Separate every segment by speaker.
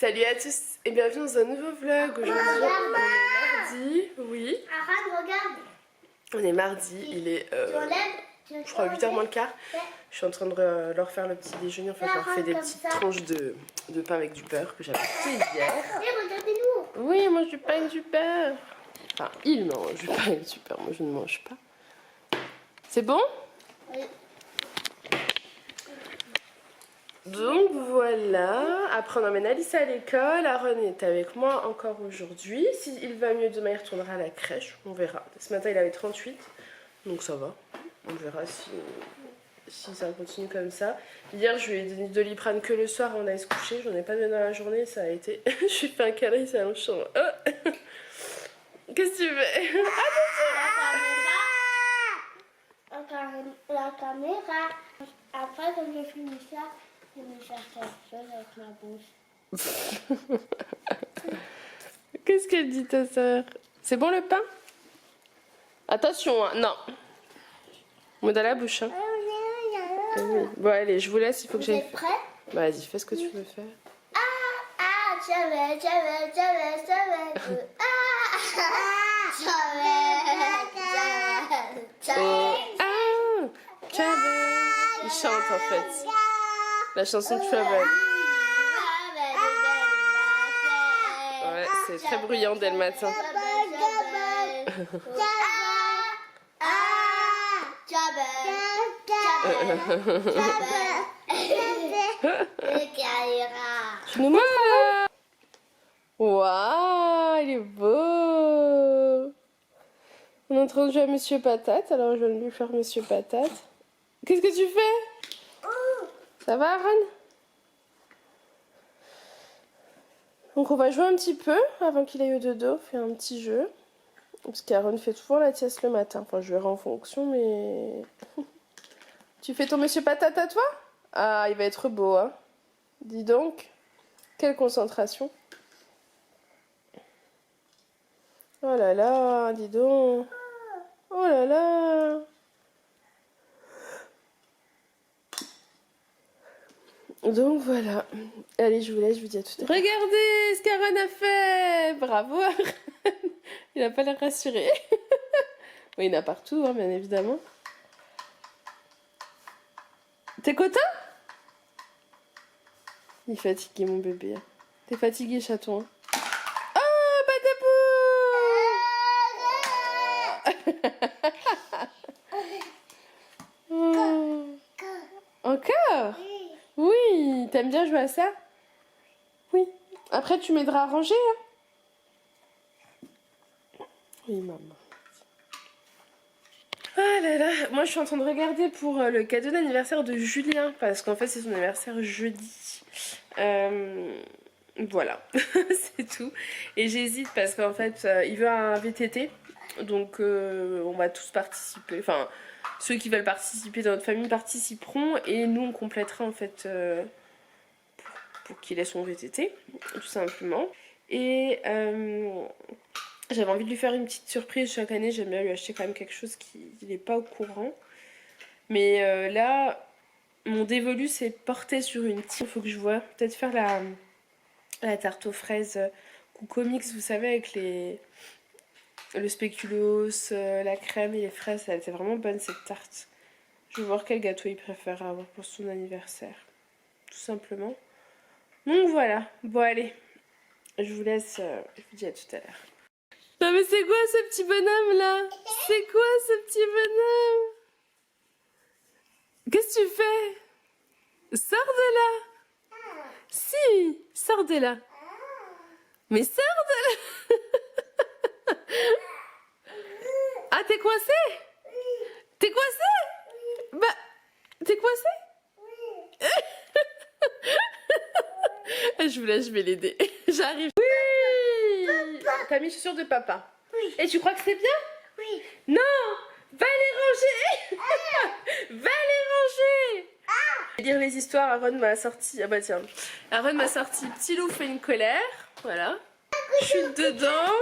Speaker 1: Salut à tous et bienvenue dans un nouveau vlog. Aujourd'hui on est mardi, oui.
Speaker 2: Arrête, regarde.
Speaker 1: On est mardi, il est je crois 8h moins le quart. Je suis en train de leur faire le petit déjeuner, en fait je leur fais des petites tranches de pain avec du beurre que j'avais fait hier.
Speaker 2: Et regardez-nous.
Speaker 1: Oui, moi je pain avec du beurre. Enfin, il mange du pain avec du beurre, moi je ne mange pas. C'est bon?
Speaker 2: Oui.
Speaker 1: Donc voilà, après on emmène Alice à l'école, Aaron est avec moi encore aujourd'hui. S'il va mieux demain il retournera à la crèche, on verra. Ce matin il avait 38, donc ça va. On verra si ça continue comme ça. Hier je lui ai donné de Doliprane que le soir on allait se coucher, j'en ai pas donné dans la journée, ça a été... je lui ai fait un câlin, c'est un champ. Oh. Qu'est-ce que tu fais?
Speaker 2: La caméra. Après quand j'ai fini ça, je vais faire quelque chose avec ma bouche.
Speaker 1: Qu'est-ce qu'elle dit ta soeur? C'est bon le pain? Attention, hein. Non. Mets dans la bouche. Hein. Oui. Bon allez, je vous laisse, il faut que j'aille.
Speaker 2: Vous êtes prêts?
Speaker 1: Vas-y, fais ce que tu veux faire.
Speaker 2: J'avais.
Speaker 1: Il chante en fait. La chanson de Travel. Ouais, c'est très bruyant dès le matin. Tu nous montres là? Waouh, il est beau. On est en train de jouer à Monsieur Patate, alors je vais lui faire Monsieur Patate. Qu'est-ce que tu fais? Ça va, Aaron? Donc on va jouer un petit peu avant qu'il aille au dodo, faire un petit jeu. Parce qu'Aaron fait toujours la sieste le matin. Enfin, je verrai en fonction, mais... Tu fais ton Monsieur Patate à toi? Ah, il va être beau, hein. Dis donc. Quelle concentration. Oh là là, dis donc. Oh là là. Donc voilà. Allez, je vous laisse, je vous dis à tout à l'heure. Regardez ce qu'Aaron a fait. Bravo, Aaron. Il n'a pas l'air rassuré. Oui, il y en a partout, hein, bien évidemment. T'es content? Il est fatigué, mon bébé. T'es fatigué, chaton. Oh, oh. Encore? Oui. T'aimes bien jouer à ça? Oui. Après, tu m'aideras à ranger, hein? Oui, maman. Ah là là, moi je suis en train de regarder pour le cadeau d'anniversaire de Julien, parce qu'en fait c'est son anniversaire jeudi. Voilà, c'est tout. Et j'hésite parce qu'en fait il veut un VTT, donc on va tous participer, enfin ceux qui veulent participer dans notre famille participeront et nous on complétera en fait pour qu'il ait son VTT, tout simplement. Et j'avais envie de lui faire une petite surprise chaque année, j'aime bien lui acheter quand même quelque chose qu'il n'est pas au courant. Mais là, mon dévolu s'est porté sur une tire. Il faut que je vois, peut-être faire la tarte aux fraises Coco Mix, vous savez, avec le spéculoos, la crème et les fraises. Elle était vraiment bonne cette tarte. Je vais voir quel gâteau il préfère avoir pour son anniversaire, tout simplement. Donc voilà, bon allez, je vous laisse, je vous dis à tout à l'heure. Non mais c'est quoi ce petit bonhomme là? C'est quoi ce petit bonhomme? Qu'est-ce que tu fais? Sors de là! Si! Sors de là! Mais sors de là! Ah, t'es coincé? T'es coincé? Bah, t'es coincé? Je vous laisse, je vais l'aider. J'arrive. Oui! T'as mis les chaussures de papa?
Speaker 2: Oui.
Speaker 1: Et tu crois que c'est bien?
Speaker 2: Oui.
Speaker 1: Non! Va les ranger! Va les ranger! Je vais lire les histoires, Aaron m'a sorti... Ah bah tiens. Aaron m'a sorti Petit loup fait une colère. Voilà. Je suis dedans.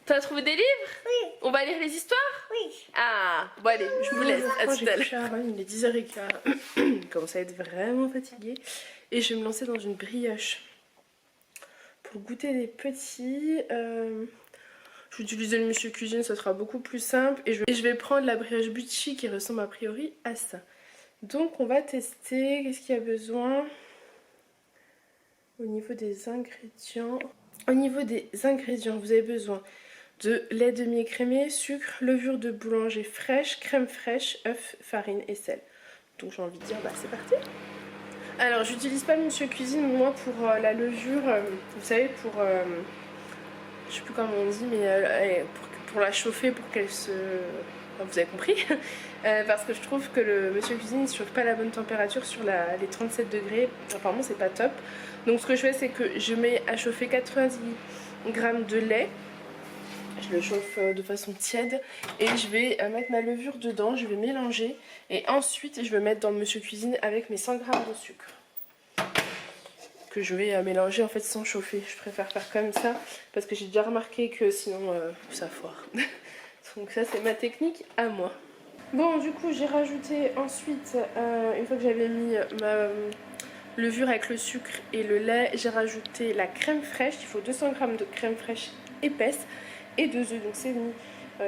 Speaker 1: T'as trouvé des livres?
Speaker 2: Oui.
Speaker 1: On va lire les histoires?
Speaker 2: Oui.
Speaker 1: Ah, bon allez, je vous laisse. À tout à l'heure. Il est 10h15. Il commence à être vraiment fatigué. Et je vais me lancer dans une brioche. pour le goûter des petits. Je vais utiliser le Monsieur Cuisine, ça sera beaucoup plus simple. Et je vais prendre la brioche Bucci qui ressemble a priori à ça. Donc on va tester. Qu'est-ce qu'il y a besoin au niveau des ingrédients? Au niveau des ingrédients, vous avez besoin de lait demi-écrémé, sucre, levure de boulanger fraîche, crème fraîche, œufs, farine et sel. Donc j'ai envie de dire, bah c'est parti. Alors j'utilise pas le Monsieur Cuisine, moi pour la levure, vous savez, pour... je sais plus comment on dit, mais pour la chauffer, pour qu'elle se... Enfin, vous avez compris. Parce que je trouve que le Monsieur Cuisine ne chauffe pas à la bonne température sur les 37 degrés. Apparemment c'est pas top. Donc ce que je fais, c'est que je mets à chauffer 90 g de lait. Je le chauffe de façon tiède et je vais mettre ma levure dedans, je vais mélanger et ensuite je vais mettre dans le Monsieur Cuisine avec mes 100 g de sucre que je vais mélanger en fait sans chauffer. Je préfère faire comme ça parce que j'ai déjà remarqué que sinon ça foire. Donc ça c'est ma technique à moi. Bon, du coup j'ai rajouté ensuite, une fois que j'avais mis ma levure avec le sucre et le lait, j'ai rajouté la crème fraîche. Il faut 200 g de crème fraîche épaisse et 2 œufs, donc c'est mis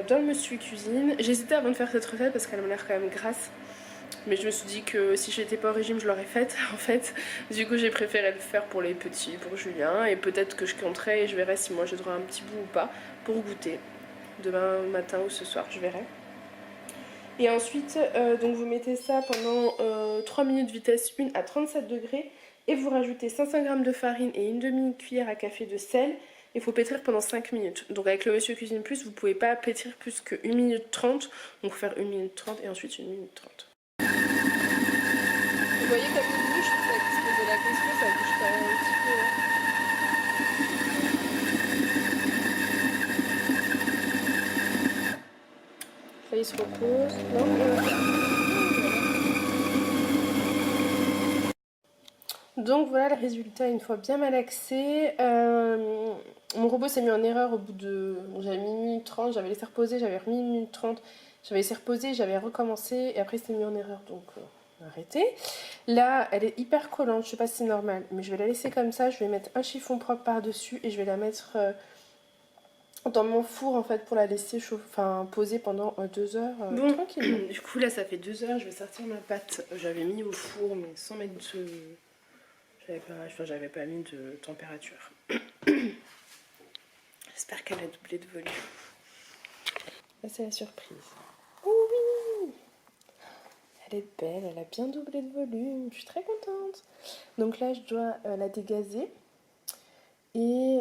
Speaker 1: dans le Monsieur Cuisine. J'hésitais avant de faire cette recette parce qu'elle m'a l'air quand même grasse, mais je me suis dit que si j'étais pas au régime je l'aurais faite en fait. Du coup j'ai préféré le faire pour les petits, pour Julien, et peut-être que je compterai et je verrai si moi j'ai droit à un petit bout ou pas pour goûter demain matin ou ce soir, je verrai. Et ensuite donc vous mettez ça pendant 3 minutes vitesse 1 à 37 degrés et vous rajoutez 500 g de farine et une demi-cuillère à café de sel. Il faut pétrir pendant 5 minutes. Donc avec le Monsieur Cuisine Plus, vous pouvez pas pétrir plus que 1 minute 30. Donc faire 1 minute 30 et ensuite 1 minute 30. Vous voyez comme il bouge, ça qui se pose la question, ça bouge quand même un petit peu. Là il se repose. Donc voilà le résultat une fois bien malaxé. Mon robot s'est mis en erreur au bout de... J'avais mis 1 minute 30, j'avais laissé reposer, j'avais remis 1 minute 30, j'avais laissé reposer, j'avais recommencé et après il s'est mis en erreur, donc arrêtez. Là elle est hyper collante, je sais pas si c'est normal, mais je vais la laisser comme ça, je vais mettre un chiffon propre par dessus et je vais la mettre dans mon four en fait pour la laisser poser pendant 2 heures tranquillement. Du coup là ça fait 2 heures, je vais sortir ma pâte, j'avais mis au four mais sans mettre de... J'avais pas mis de température. J'espère qu'elle a doublé de volume. Là c'est la surprise. Oh oui, elle est belle, elle a bien doublé de volume. Je suis très contente. Donc là je dois la dégazer. Et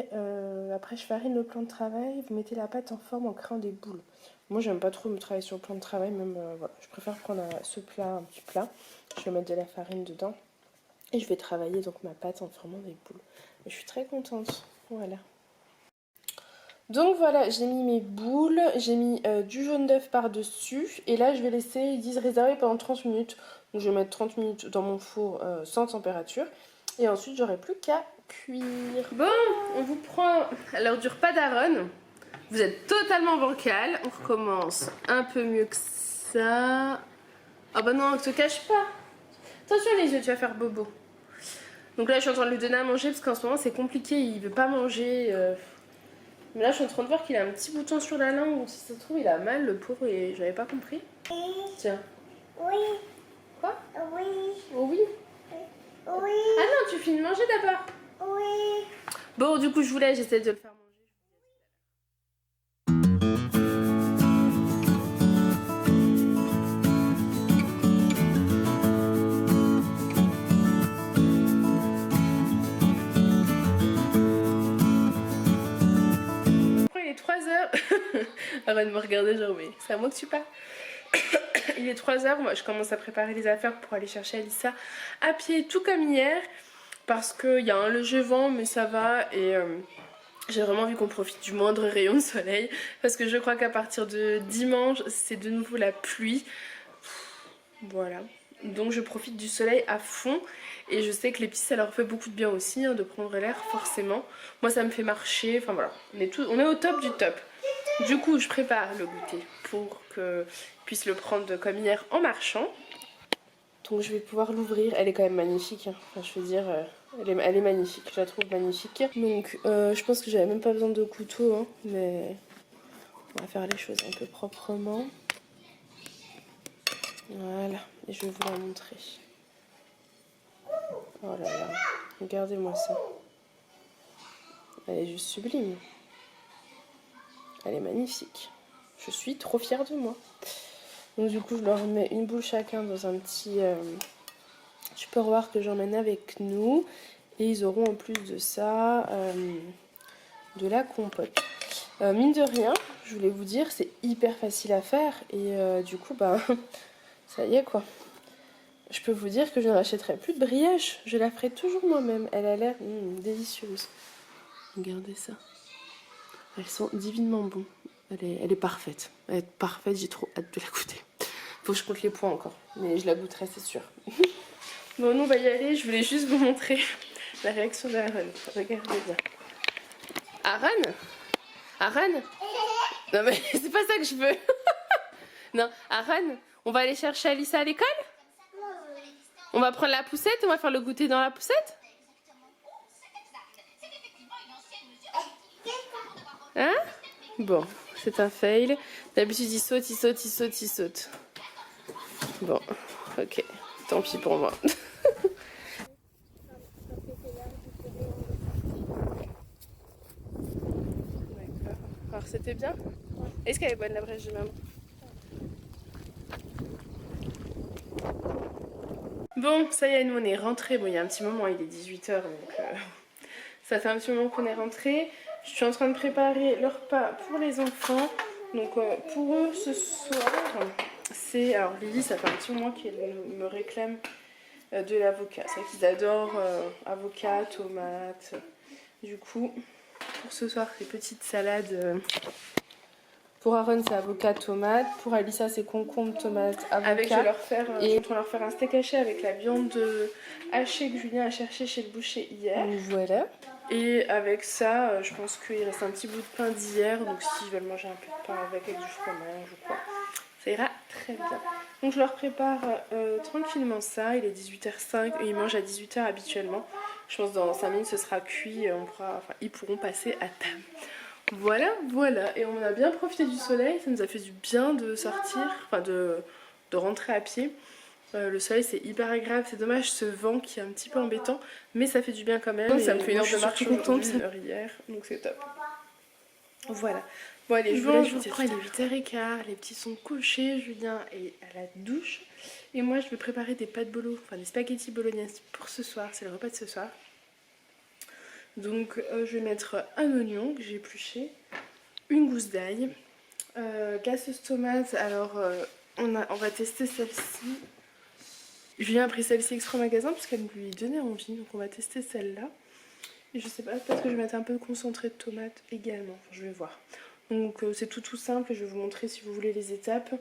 Speaker 1: après je farine le plan de travail. Vous mettez la pâte en forme en créant des boules. Moi j'aime pas trop me travailler sur le plan de travail. Même voilà, je préfère prendre ce plat, un petit plat. Je vais mettre de la farine dedans. Et je vais travailler donc ma pâte en formant des boules. Et je suis très contente. Voilà. Donc voilà, j'ai mis mes boules, j'ai mis du jaune d'œuf par-dessus. Et là, je vais laisser, ils disent réserver pendant 30 minutes. Donc je vais mettre 30 minutes dans mon four sans température. Et ensuite, j'aurai plus qu'à cuire. Bon, on vous prend à l'heure du repas d'Aaron. Vous êtes totalement bancal. On recommence un peu mieux que ça. Ah bah non, ne te cache pas. Attention les yeux, tu vas faire bobo. Donc là je suis en train de lui donner à manger parce qu'en ce moment c'est compliqué, il veut pas manger. Mais là je suis en train de voir qu'il a un petit bouton sur la langue, donc si ça se trouve il a mal le pauvre et j'avais pas compris. Tiens.
Speaker 2: Oui.
Speaker 1: Quoi?
Speaker 2: Oui.
Speaker 1: Oh oui.
Speaker 2: Oui.
Speaker 1: Ah non, tu finis de manger d'abord.
Speaker 2: Oui.
Speaker 1: Bon du coup je voulais, j'essaie de le faire manger. Il est 3h. Arrête de me regarder genre mais c'est à moi que tu parles. Il est 3h, moi je commence à préparer les affaires pour aller chercher Alissa à pied tout comme hier. Parce qu'il y a un léger vent mais ça va et j'ai vraiment envie qu'on profite du moindre rayon de soleil. Parce que je crois qu'à partir de dimanche c'est de nouveau la pluie. Voilà. Donc je profite du soleil à fond. Et je sais que les petits ça leur fait beaucoup de bien aussi hein, de prendre l'air forcément. Moi ça me fait marcher, enfin voilà. On est au top du top. Du coup je prépare le goûter pour que je puisse le prendre comme hier en marchant. Donc je vais pouvoir l'ouvrir. Elle est quand même magnifique hein. Enfin, je veux dire Elle est magnifique, je la trouve magnifique. Donc je pense que j'avais même pas besoin de couteau, hein, mais on va faire les choses un peu proprement. Voilà, et je vais vous la montrer. Oh là là, regardez-moi ça. Elle est juste sublime. Elle est magnifique. Je suis trop fière de moi. Donc du coup, je leur mets une boule chacun dans un petit tupperware que j'emmène avec nous. Et ils auront en plus de ça de la compote. Mine de rien, je voulais vous dire, c'est hyper facile à faire. Et du coup, bah, ça y est quoi. Je peux vous dire que je ne rachèterai plus de brioche. Je la ferai toujours moi-même. Elle a l'air délicieuse. Regardez ça. Elles sont divinement bonnes. Elle est parfaite. Elle est parfaite, j'ai trop hâte de la goûter. Faut que je compte les points encore. Mais je la goûterai, c'est sûr. Bon, nous on va y aller. Je voulais juste vous montrer la réaction d'Aaron. Regardez bien. Aaron? Aaron? Non mais c'est pas ça que je veux. Non, Aaron, on va aller chercher Alissa à l'école? On va prendre la poussette, on va faire le goûter dans la poussette? Hein? Bon, c'est un fail. D'habitude, il saute, il saute, il saute, il saute. Bon, ok. Tant pis pour moi. D'accord. Alors, c'était bien? Est-ce qu'elle est bonne la brèche de maman? Bon, ça y est, nous on est rentrés. Bon, il y a un petit moment, il est 18 h, donc ça fait un petit moment qu'on est rentrés. Je suis en train de préparer le repas pour les enfants. Donc pour eux ce soir, c'est... Alors Lily, ça fait un petit moment qu'elle me réclame de l'avocat. C'est vrai qu'ils adorent avocat, tomate. Du coup, pour ce soir, c'est petites salades. Pour Aaron, c'est avocat, tomate. Pour Alissa, c'est concombre, tomate, avocat. Avec, je vais leur faire, je vais leur faire un steak haché avec la viande hachée que Julien a cherché chez le boucher hier. Voilà. Et avec ça, je pense qu'il reste un petit bout de pain d'hier. Donc s'ils veulent manger un peu de pain avec du fromage ou quoi, ça ira très bien. Donc je leur prépare tranquillement ça. Il est 18h05 et ils mangent à 18h habituellement. Je pense que dans 5 minutes ce sera cuit et ils pourront passer à table. Voilà, voilà. Et on a bien profité du soleil. Ça nous a fait du bien de sortir, enfin de rentrer à pied. Le soleil c'est hyper agréable, c'est dommage ce vent qui est un petit peu embêtant, mais ça fait du bien quand même. Ça me fait une heure de marche contente, une heure hier, donc c'est top. Voilà. Bon allez, je vous crois, il est 8h15, les petits sont couchés, Julien est à la douche. Et moi je vais préparer des pâtes bolo, enfin des spaghettis bolognaise pour ce soir, c'est le repas de ce soir. Donc je vais mettre un oignon que j'ai épluché, une gousse d'ail, la sauce tomate, alors on va tester celle-ci. Julien a pris celle-ci extra au magasin parce qu'elle lui donnait envie, donc on va tester celle-là. Et je sais pas, peut-être que je vais mettre un peu de concentré de tomate également, enfin, je vais voir. Donc c'est tout simple, je vais vous montrer si vous voulez les étapes.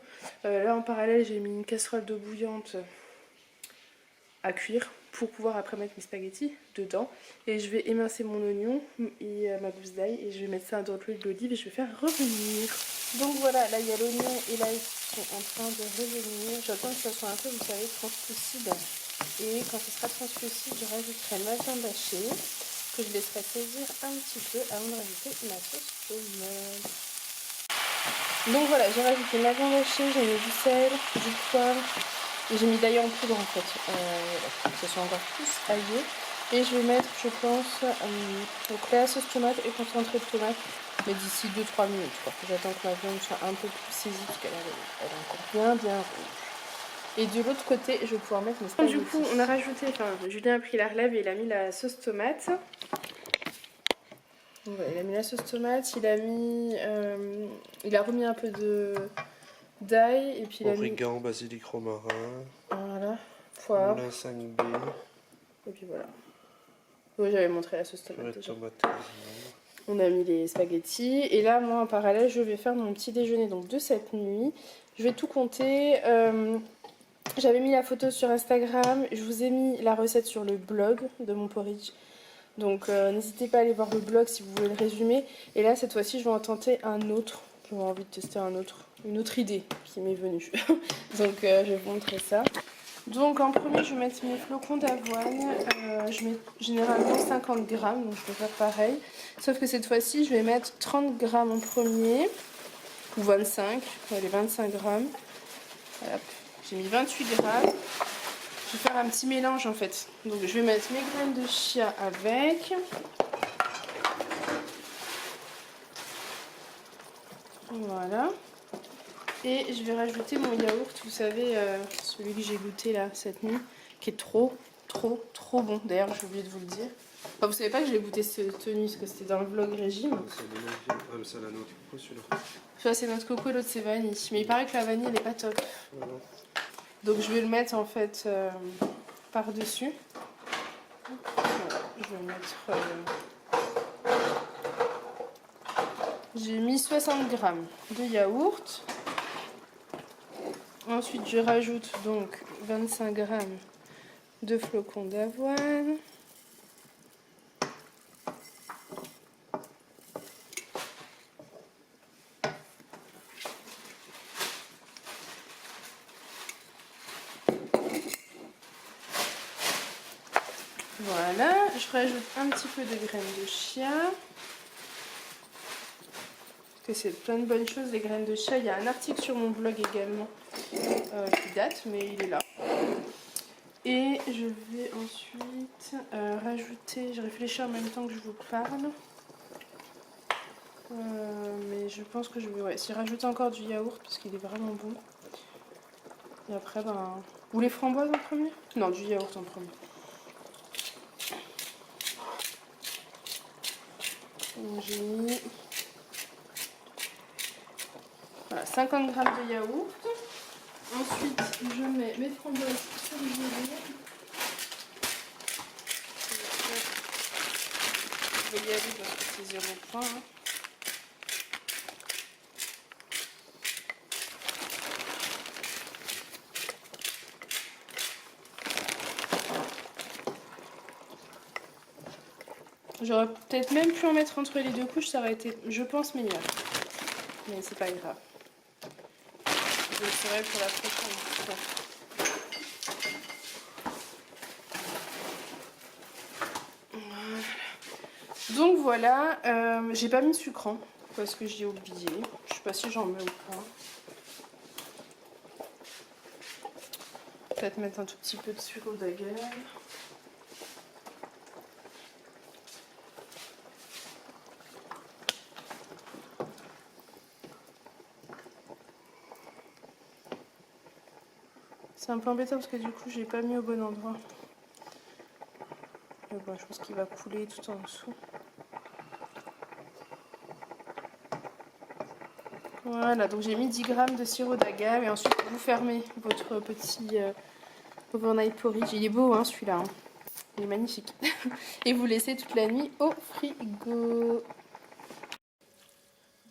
Speaker 1: Là en parallèle j'ai mis une casserole d'eau bouillante à cuire pour pouvoir après mettre mes spaghettis dedans. Et je vais émincer mon oignon et ma gousse d'ail et je vais mettre ça dans l'huile d'olive et je vais faire revenir. Donc voilà, là il y a l'oignon et l'ail qui sont en train de revenir. J'attends que ça soit un peu, vous savez, translucide. Et quand ce sera translucide, je rajouterai ma viande hachée que je laisserai saisir un petit peu avant de rajouter ma sauce tomate. Donc voilà, j'ai rajouté ma viande hachée, j'ai mis du sel, du poivre. Et j'ai mis d'ailleurs en poudre en fait, pour que ce soit encore plus aillé. Et je vais mettre, je pense, donc la sauce tomate et concentré de tomate, mais d'ici 2-3 minutes. J'attends que ma viande soit un peu plus saisie, parce qu'elle est encore bien rouge. Et de l'autre côté, je vais pouvoir mettre mes spaghettis. Du coup, on a rajouté, Julien a pris la relève et il a mis la sauce tomate. Voilà, il a mis la sauce tomate, il a remis un peu d'ail et puis il a mis
Speaker 3: origan, basilic romarin,
Speaker 1: voilà, poivre,
Speaker 3: moulin 5B,
Speaker 1: et puis voilà. Oui, j'avais montré la sauce tomate déjà. On a mis les spaghettis et là moi en parallèle je vais faire mon petit déjeuner donc de cette nuit. Je vais tout compter. J'avais mis la photo sur Instagram, je vous ai mis la recette sur le blog de mon porridge. Donc n'hésitez pas à aller voir le blog si vous voulez le résumer. Et là cette fois-ci je vais en tenter un autre. J'ai envie de tester une autre idée qui m'est venue. Donc je vais vous montrer ça. Donc en premier, je vais mettre mes flocons d'avoine. Je mets généralement 50 grammes, donc je vais faire pareil. Sauf que cette fois-ci, je vais mettre 30 grammes en premier, ou 25, allez 25 grammes. Hop. J'ai mis 28 grammes. Je vais faire un petit mélange en fait. Donc je vais mettre mes graines de chia avec. Voilà. Et je vais rajouter mon yaourt, vous savez, celui que j'ai goûté là cette nuit, qui est trop bon. D'ailleurs, j'ai oublié de vous le dire. Enfin, vous savez pas que je l'ai goûté cette nuit, parce que c'était dans le vlog régime.
Speaker 3: C'est la noix de coco celui-là.
Speaker 1: Ça, c'est notre coco, l'autre c'est vanille. Mais il paraît que la vanille, elle est pas top. Donc je vais le mettre en fait par-dessus. Voilà, je vais mettre... J'ai mis 60 grammes de yaourt. Ensuite, je rajoute donc 25 grammes de flocons d'avoine. Voilà, je rajoute un petit peu de graines de chia. Parce que c'est plein de bonnes choses, les graines de chia. Il y a un article sur mon blog également qui date, mais il est là. Et je vais ensuite rajouter, je réfléchis en même temps que je vous parle. Mais je pense que je vais essayer de rajouter encore du yaourt parce qu'il est vraiment bon. Et après, ben... Ou les framboises en premier? Non, du yaourt en premier. J'ai mis voilà, 50 grammes de yaourt. Ensuite, je mets mes framboises sur le gelé. Je vais y aller parce que c'est 0 point. Hein. J'aurais peut-être même pu en mettre entre les deux couches, ça aurait été, je pense, meilleur. Mais c'est pas grave. Je le ferai pour la prochaine fois. Donc voilà, j'ai pas mis de sucre hein, parce que j'ai oublié. Je sais pas si j'en mets ou pas. Peut-être mettre un tout petit peu de sucre d'agave. C'est un peu embêtant parce que du coup j'ai pas mis au bon endroit. Mais bon, je pense qu'il va couler tout en dessous. Voilà, donc j'ai mis 10 grammes de sirop d'agave et ensuite vous fermez votre petit overnight porridge. Il est beau hein celui-là, hein. Il est magnifique. Et vous laissez toute la nuit au frigo.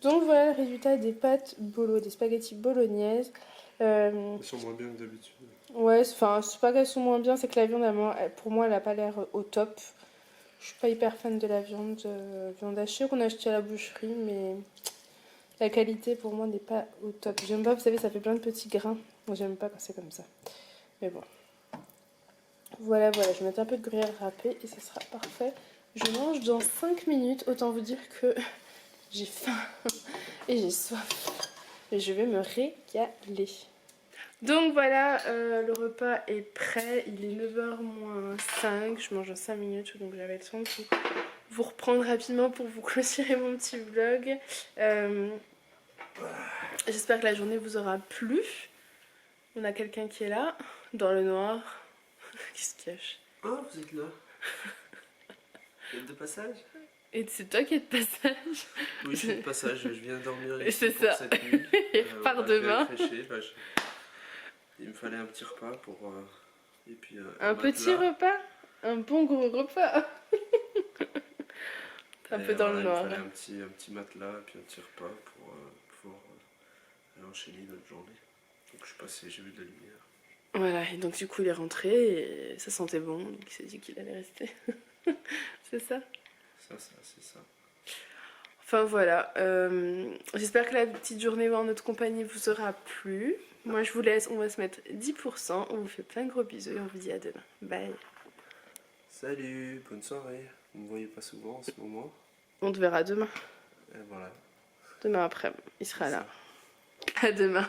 Speaker 1: Donc voilà le résultat des pâtes bolo, des spaghettis bolognaises.
Speaker 3: Elles sont moins bien que d'habitude.
Speaker 1: Ouais, enfin c'est pas qu'elles sont moins bien, c'est que la viande pour moi elle a pas l'air au top. Je suis pas hyper fan de la viande, viande hachée qu'on a acheté à la boucherie, mais la qualité pour moi n'est pas au top. J'aime pas, vous savez, ça fait plein de petits grains. Moi j'aime pas quand c'est comme ça. Mais bon. Voilà, voilà, je vais mettre un peu de gruyère râpée et ce sera parfait. Je mange dans 5 minutes, autant vous dire que j'ai faim et j'ai soif. Et je vais me régaler. Donc voilà, le repas est prêt, il est 9h moins 5, je mange en 5 minutes, donc j'avais le temps de vous reprendre rapidement pour vous clôturer mon petit vlog. J'espère que la journée vous aura plu. On a quelqu'un qui est là, dans le noir, qui se cache.
Speaker 3: Oh, vous êtes là. Vous êtes de passage?
Speaker 1: Et c'est toi qui es de passage?
Speaker 3: Oui, je suis de passage, je viens dormir
Speaker 1: Et
Speaker 3: ici
Speaker 1: c'est
Speaker 3: pour
Speaker 1: ça.
Speaker 3: cette nuit.
Speaker 1: Il repart demain.
Speaker 3: Il me fallait un petit repas pour... et puis,
Speaker 1: un petit repas? Un bon gros repas. Un peu dans le noir.
Speaker 3: Il me fallait un petit matelas et puis un petit repas pour pouvoir aller enchaîner notre journée. Donc je suis passé, j'ai vu de la lumière.
Speaker 1: Voilà, et donc du coup il est rentré et ça sentait bon, donc il s'est dit qu'il allait rester. C'est ça?
Speaker 3: C'est ça.
Speaker 1: Enfin voilà, j'espère que la petite journée en notre compagnie vous aura plu. Moi je vous laisse, on va se mettre 10%, on vous fait plein de gros bisous et on vous dit à demain. Bye.
Speaker 3: Salut, bonne soirée. Vous ne me voyez pas souvent en ce moment.
Speaker 1: On te verra demain.
Speaker 3: Et voilà.
Speaker 1: Demain après, il sera là. À demain.